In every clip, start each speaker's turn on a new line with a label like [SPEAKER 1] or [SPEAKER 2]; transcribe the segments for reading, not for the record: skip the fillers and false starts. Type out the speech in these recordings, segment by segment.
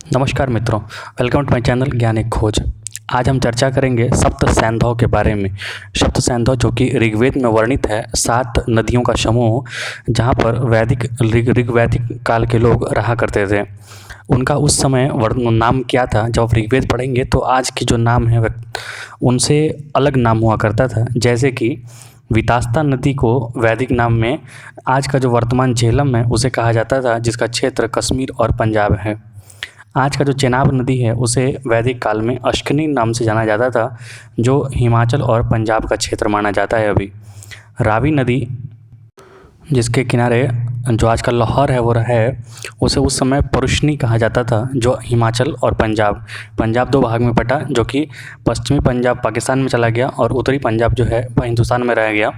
[SPEAKER 1] नमस्कार मित्रों, welcome to my channel ज्ञान एक खोज। आज हम चर्चा करेंगे सप्त सैंधव के बारे में। सप्त सैंधव जो कि ऋग्वेद में वर्णित है 7 नदियों का समूह, जहाँ पर ऋग्वैदिक काल के लोग रहा करते थे। उनका उस समय नाम क्या था, जब आप ऋग्वेद पढ़ेंगे तो आज की जो नाम है उनसे अलग नाम हुआ करता था। जैसे कि वितास्ता नदी को वैदिक नाम में आज का जो वर्तमान झेलम है उसे कहा जाता था, जिसका क्षेत्र कश्मीर और पंजाब है। आज का जो चेनाब नदी है उसे वैदिक काल में अश्कनी नाम से जाना जाता था, जो हिमाचल और पंजाब का क्षेत्र माना जाता है अभी। रावी नदी, जिसके किनारे जो आज का लाहौर है वो है, उसे उस समय परुशनी कहा जाता था, जो हिमाचल और पंजाब दो भाग में बटा, जो कि पश्चिमी पंजाब पाकिस्तान में चला गया और उत्तरी पंजाब जो है वह हिंदुस्तान में रह गया।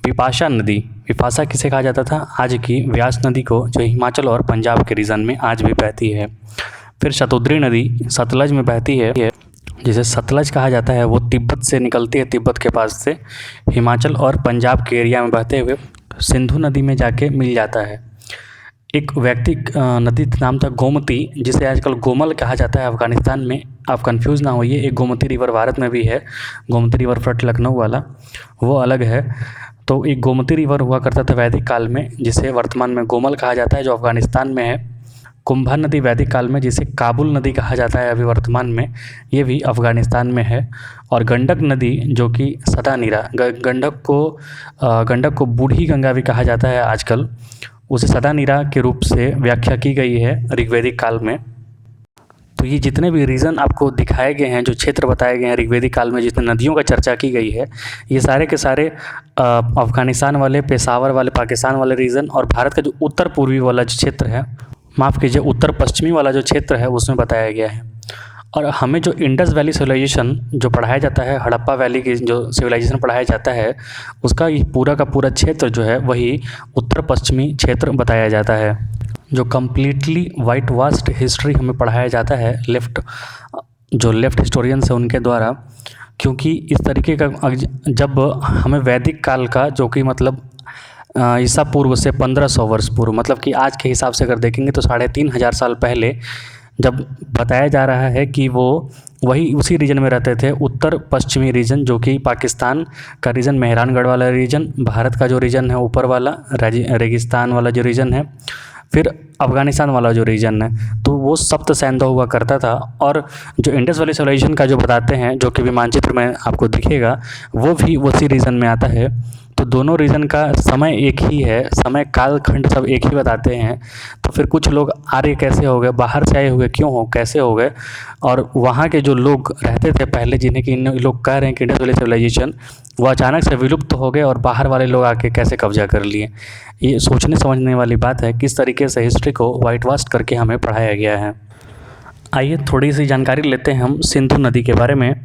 [SPEAKER 1] विपाशा नदी, विपाशा किसे कहा जाता था, आज की व्यास नदी को, जो हिमाचल और पंजाब के रीजन में आज भी बहती है। फिर शतुद्री नदी सतलज में बहती है, जिसे सतलज कहा जाता है। वो तिब्बत से निकलती है, तिब्बत के पास से हिमाचल और पंजाब के एरिया में बहते हुए सिंधु नदी में जाके मिल जाता है। एक व्यक्ति नदी नाम था गोमती, जिसे आजकल गोमल कहा जाता है अफ़गानिस्तान में। आप कंफ्यूज ना होइए, एक गोमती रिवर भारत में भी है, गोमती रिवर फ्रंट लखनऊ वाला, वो अलग है। तो एक गोमती रिवर हुआ करता था वैदिक काल में, जिसे वर्तमान में गोमल कहा जाता है, जो अफ़गानिस्तान में है। कुंभा नदी वैदिक काल में, जिसे काबुल नदी कहा जाता है अभी वर्तमान में, ये भी अफ़गानिस्तान में है। और गंडक नदी, जो कि सदा नीरा, गंडक को बूढ़ी गंगा भी कहा जाता है आजकल, उसे सदा नीरा के रूप से व्याख्या की गई है ऋग्वैदिक काल में। तो ये जितने भी रीज़न आपको दिखाए गए हैं, जो क्षेत्र बताए गए हैं ऋग्वैदिक काल में, जितने नदियों का चर्चा की गई है, ये सारे के सारे अफ़गानिस्तान वाले, पेशावर वाले, पाकिस्तान वाले रीजन और भारत का जो उत्तर पूर्वी वाला जो क्षेत्र है, माफ़ कीजिए उत्तर पश्चिमी वाला जो क्षेत्र है, उसमें बताया गया है। और हमें जो इंडस वैली सिविलाइजेशन जो पढ़ाया जाता है, हड़प्पा वैली की जो सिविलाइजेशन पढ़ाया जाता है, उसका ये पूरा का पूरा क्षेत्र जो है वही उत्तर पश्चिमी क्षेत्र बताया जाता है। जो कम्प्लीटली वाइट वास्ट हिस्ट्री हमें पढ़ाया जाता है लेफ्ट हिस्टोरियंस है उनके द्वारा, क्योंकि इस तरीके का जब हमें वैदिक काल का, जो कि मतलब ईसा पूर्व से 1500 वर्ष पूर्व, मतलब कि आज के हिसाब से अगर देखेंगे तो 3500 साल पहले, जब बताया जा रहा है कि वो वही उसी रीजन में रहते थे, उत्तर पश्चिमी रीजन, जो कि पाकिस्तान का रीजन, मेहरानगढ़ वाला रीजन, भारत का जो रीजन है ऊपर वाला रेगिस्तान वाला जो रीजन है, फिर अफ़गानिस्तान वाला जो रीजन है, तो वो सप्त सैंधव हुआ करता था। और जो इंडस वैली सिविलाइजेशन का जो बताते हैं, जो कि भी मानचित्र में आपको दिखेगा, वो भी उसी रीजन में आता है। तो दोनों रीजन का समय एक ही है, समय कालखंड सब एक ही बताते हैं। तो फिर कुछ लोग आर्य कैसे हो गए, बाहर से आए हुए क्यों हो, कैसे हो गए, और वहाँ के जो लोग रहते थे पहले, जिन्हें कि इन लोग कह रहे हैं कि इंडस वैली सिविलाइजेशन, वो अचानक से विलुप्त हो गए और बाहर वाले लोग आके कैसे कब्जा कर लिए। ये सोचने समझने वाली बात है, किस तरीके से हिस्ट्री को वाइट वास्ट करके हमें पढ़ाया गया है। आइए थोड़ी सी जानकारी लेते हैं हम सिंधु नदी के बारे में।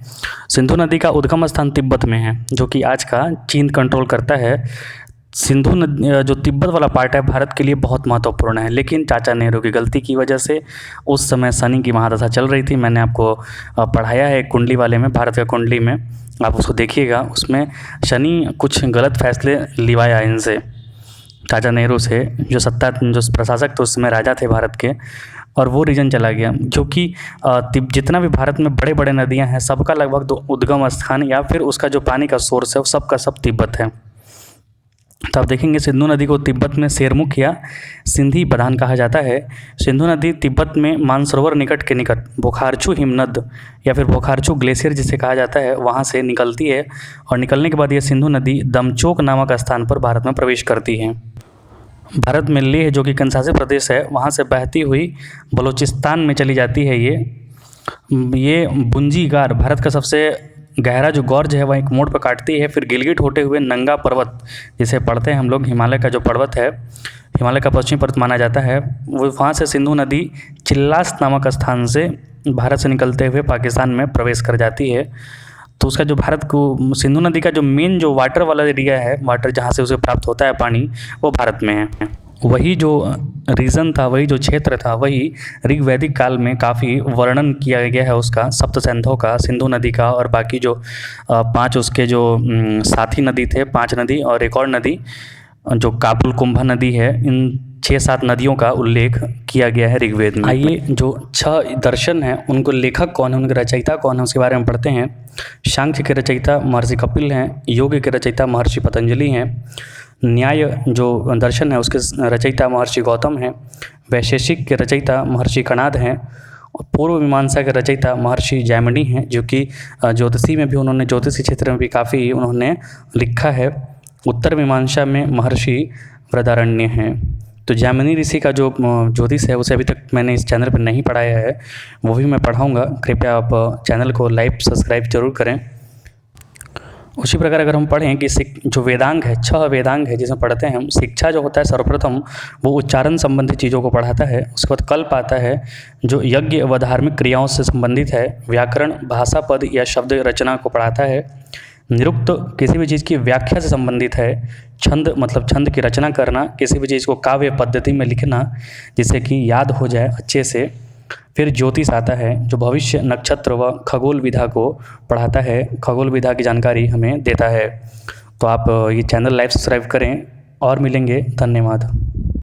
[SPEAKER 1] सिंधु नदी का उद्गम स्थान तिब्बत में है, जो कि आज का चीन कंट्रोल करता है। सिंधु नदी जो तिब्बत वाला पार्ट है, भारत के लिए बहुत महत्वपूर्ण है, लेकिन चाचा नेहरू की गलती की वजह से उस समय शनि की महादशा चल रही थी। मैंने आपको पढ़ाया है कुंडली वाले में, भारत का कुंडली में, आप उसको देखिएगा। उसमें शनि कुछ गलत फैसले लिवाया इनसे, चाचा नेहरू से, जो प्रशासक थे उस समय, राजा थे भारत के, और वो रीजन चला गया। क्योंकि जितना भी भारत में बड़े बड़े नदियां हैं, सबका लगभग दो उद्गम स्थान या फिर उसका जो पानी का सोर्स है वो सबका सब तिब्बत है। तो आप देखेंगे सिंधु नदी को तिब्बत में शेरमुख या सिंधी प्रधान कहा जाता है। सिंधु नदी तिब्बत में मानसरोवर निकट के निकट बोखारछू हिमनद या फिर बोखारछू ग्लेशियर जिसे कहा जाता है, वहाँ से निकलती है, और निकलने के बाद ये सिंधु नदी दमचोक नामक स्थान पर भारत में प्रवेश करती है। भारत में लेह, जो कि कंसासी प्रदेश है, वहाँ से बहती हुई बलूचिस्तान में चली जाती है। ये बुंजी गार, भारत का सबसे गहरा जो गॉर्ज है, वह एक मोड़ पर काटती है। फिर गिलगिट होते हुए नंगा पर्वत, जिसे पढ़ते हैं हम लोग, हिमालय का जो पर्वत है, हिमालय का पश्चिमी पर्वत माना जाता है, वो वहाँ से सिंधु नदी चिल्लास नामक स्थान से भारत से निकलते हुए पाकिस्तान में प्रवेश कर जाती है। तो उसका जो भारत को सिंधु नदी का जो मेन जो वाटर वाला एरिया है, वाटर जहाँ से उसे प्राप्त होता है पानी, वो भारत में है। वही जो रीजन था, वही जो क्षेत्र था, वही ऋग्वैदिक काल में काफ़ी वर्णन किया गया है उसका, सप्त सैंधव का, सिंधु नदी का, और बाकी जो 5 उसके जो साथी नदी थे, 5 नदी और एक और नदी जो काबुल कुंभा नदी है, इन 6-7 नदियों का उल्लेख किया गया है ऋग्वेद में। आइए जो 6 दर्शन हैं उनको लेखक कौन है, उनके रचयिता कौन है, उसके बारे में पढ़ते हैं। सांख्य के रचयिता महर्षि कपिल हैं, योग के रचयिता महर्षि पतंजलि हैं, न्याय जो दर्शन है उसके रचयिता महर्षि गौतम हैं, वैशेषिक के रचयिता महर्षि कणाद हैं, और पूर्व मीमांसा के रचयिता महर्षि जैमिनी हैं, जो कि ज्योतिषी में भी उन्होंने, ज्योतिषी क्षेत्र में भी काफ़ी उन्होंने लिखा है। उत्तर मीमांसा में महर्षि वृदारण्य हैं। तो जैमिनी ऋषि का जो ज्योतिष है उसे अभी तक मैंने इस चैनल पर नहीं पढ़ाया है, वो भी मैं पढ़ाऊँगा। कृपया आप चैनल को लाइक सब्सक्राइब जरूर करें। उसी प्रकार अगर हम पढ़ें कि जो वेदांग है, 6 वेदांग है जिसमें पढ़ते हैं हम, शिक्षा जो होता है सर्वप्रथम वो उच्चारण संबंधी चीज़ों को पढ़ाता है। उसके बाद कल्प आता है जो यज्ञ व धार्मिक क्रियाओं से संबंधित है। व्याकरण भाषा पद या शब्द रचना को पढ़ाता है। निरुक्त किसी भी चीज़ की व्याख्या से संबंधित है। छंद मतलब छंद की रचना करना, किसी भी चीज़ को काव्य पद्धति में लिखना जिससे कि याद हो जाए अच्छे से। फिर ज्योतिष आता है जो भविष्य नक्षत्र व खगोल विधा को पढ़ाता है, खगोल विधा की जानकारी हमें देता है। तो आप ये चैनल लाइक सब्सक्राइब करें और मिलेंगे। धन्यवाद।